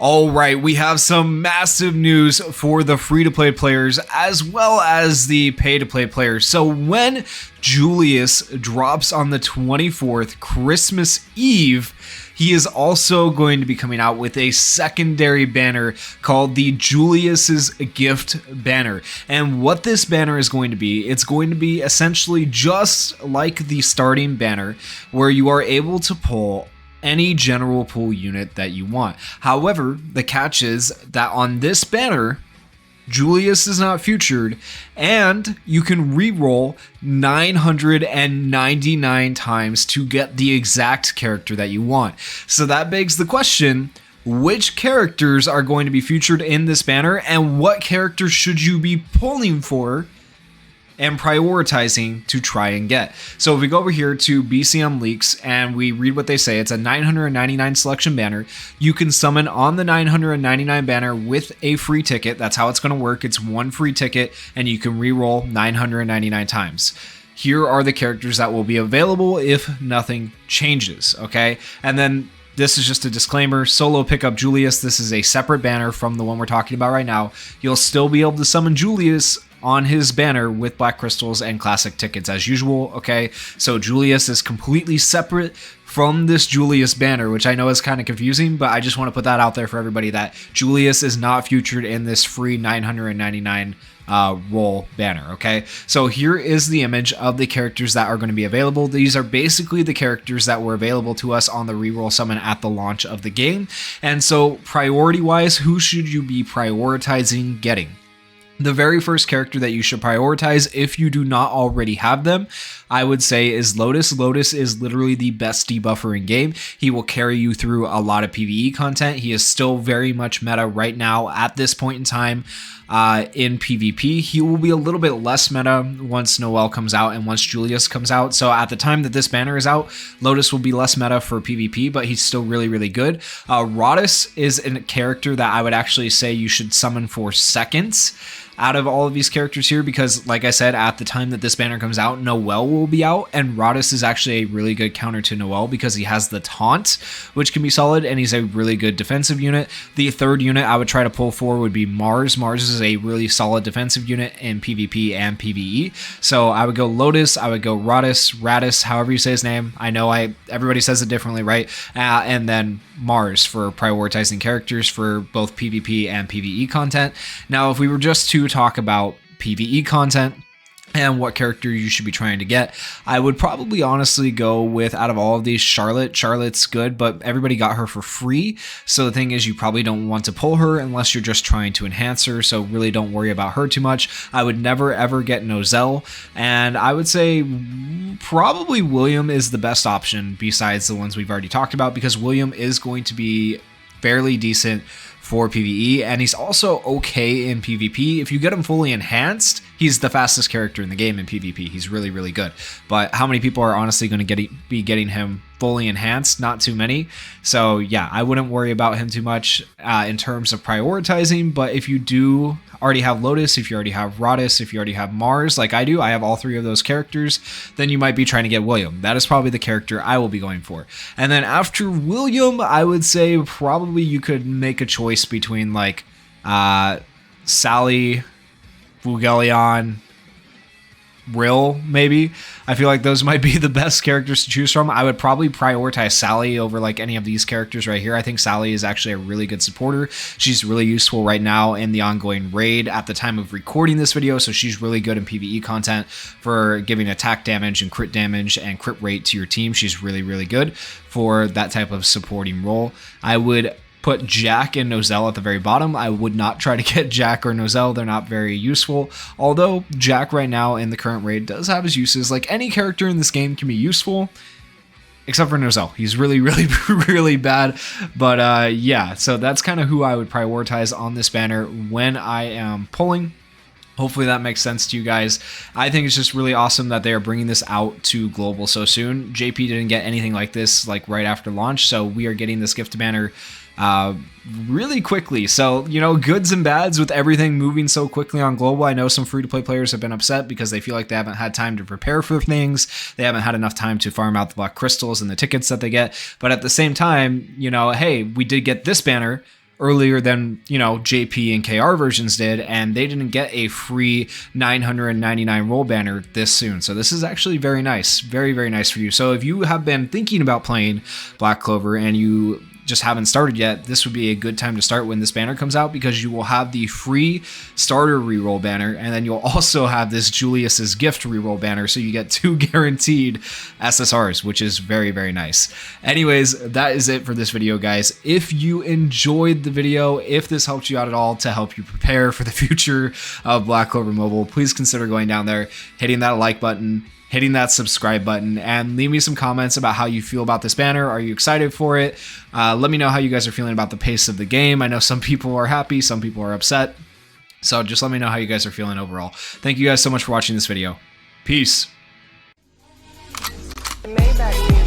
All right, we have some massive news for the free-to-play players as well as the pay-to-play players. So when Julius drops on the 24th, Christmas Eve, he is also going to be coming out with a secondary banner called the Julius's Gift banner. And what this banner is going to be, it's going to be essentially just like the starting banner where you are able to pull any general pool unit that you want. However, the catch is that on this banner, Julius is not featured, and you can reroll 999 times to get the exact character that you want. So that begs the question, which characters are going to be featured in this banner, and what characters should you be pulling for and prioritizing to try and get? So if we go over here to BCM Leaks and we read what they say, it's a 999 selection banner. You can summon on the 999 banner with a free ticket. That's how it's going to work. It's one free ticket and you can reroll 999 times. Here are the characters that will be available if nothing changes, okay? And then this is just a disclaimer, solo pickup Julius, this is a separate banner from the one we're talking about right now. You'll still be able to summon Julius on his banner with black crystals and classic tickets as usual, okay? So Julius is completely separate from this Julius banner, which I know is kind of confusing, but I just want to put that out there for everybody that Julius is not featured in this free 999 roll banner, okay? So here is the image of the characters that are going to be available. These are basically the characters that were available to us on the reroll summon at the launch of the game. And so priority-wise, who should you be prioritizing getting? The very first character that you should prioritize, if you do not already have them, I would say is Lotus. Lotus is literally the best debuffer in game. He will carry you through a lot of PvE content. He is still very much meta right now at this point in time in PvP. He will be a little bit less meta once Noel comes out and once Julius comes out. So at the time that this banner is out, Lotus will be less meta for PvP, but he's still really, really good. Rodus is a character that I would actually say you should summon for seconds out of all of these characters here, because like I said, at the time that this banner comes out, Noel will be out, and Rodus is actually a really good counter to Noel because he has the taunt, which can be solid, and he's a really good defensive unit. The third unit I would try to pull for would be Mars. Mars is a really solid defensive unit in PvP and PvE. So I would go Lotus, I would go Radis, however you say his name. I know everybody says it differently, right? And then Mars for prioritizing characters for both PvP and PvE content. Now, if we were just to talk about PvE content and what character you should be trying to get, I would probably honestly go with, out of all of these, Charlotte. Charlotte's good, but everybody got her for free. So the thing is, you probably don't want to pull her unless you're just trying to enhance her. So really don't worry about her too much. I would never ever get Nozel. And I would say probably William is the best option besides the ones we've already talked about, because William is going to be fairly decent for PvE, and he's also okay in PvP. If you get him fully enhanced, he's the fastest character in the game in PvP. He's really, really good. But how many people are honestly going to be getting him fully enhanced? Not too many. So yeah, I wouldn't worry about him too much in terms of prioritizing. But if you do already have Lotus, if you already have Rodus, if you already have Mars, like I do, I have all three of those characters, then you might be trying to get William. That is probably the character I will be going for. And then after William, I would say probably you could make a choice between like Sally, Vugelion, Rill, maybe. I feel like those might be the best characters to choose from. I would probably prioritize Sally over like any of these characters right here. I think Sally is actually a really good supporter. She's really useful right now in the ongoing raid at the time of recording this video, so she's really good in PvE content for giving attack damage and crit rate to your team. She's really, really good for that type of supporting role. I would put Jack and Nozel at the very bottom. I would not try to get Jack or Nozel. They're not very useful. Although Jack right now in the current raid does have his uses. Like any character in this game can be useful, except for Nozel. He's really, really, really bad. But yeah, so that's kind of who I would prioritize on this banner when I am pulling. Hopefully that makes sense to you guys. I think it's just really awesome that they are bringing this out to global so soon. JP didn't get anything like this like right after launch, so we are getting this gift banner really quickly. So, you know, goods and bads with everything moving so quickly on global. I know some free-to-play players have been upset because they feel like they haven't had time to prepare for things. They haven't had enough time to farm out the black crystals and the tickets that they get. But at the same time, you know, hey, we did get this banner earlier than, you know, JP and KR versions did, and they didn't get a free 999 roll banner this soon. So this is actually very nice, very, very nice for you. So if you have been thinking about playing Black Clover and you just haven't started yet, this would be a good time to start when this banner comes out, because you will have the free starter reroll banner, and then you'll also have this Julius's gift reroll banner, so you get 2 guaranteed SSRs, which is very, very nice. Anyways, that is it for this video, guys. If you enjoyed the video, if this helped you out at all to help you prepare for the future of Black Clover Mobile, please consider going down there, hitting that like button, hitting that subscribe button, and leave me some comments about how you feel about this banner. Are you excited for it? Let me know how you guys are feeling about the pace of the game. I know some people are happy, some people are upset. So just let me know how you guys are feeling overall. Thank you guys so much for watching this video. Peace. Maybach.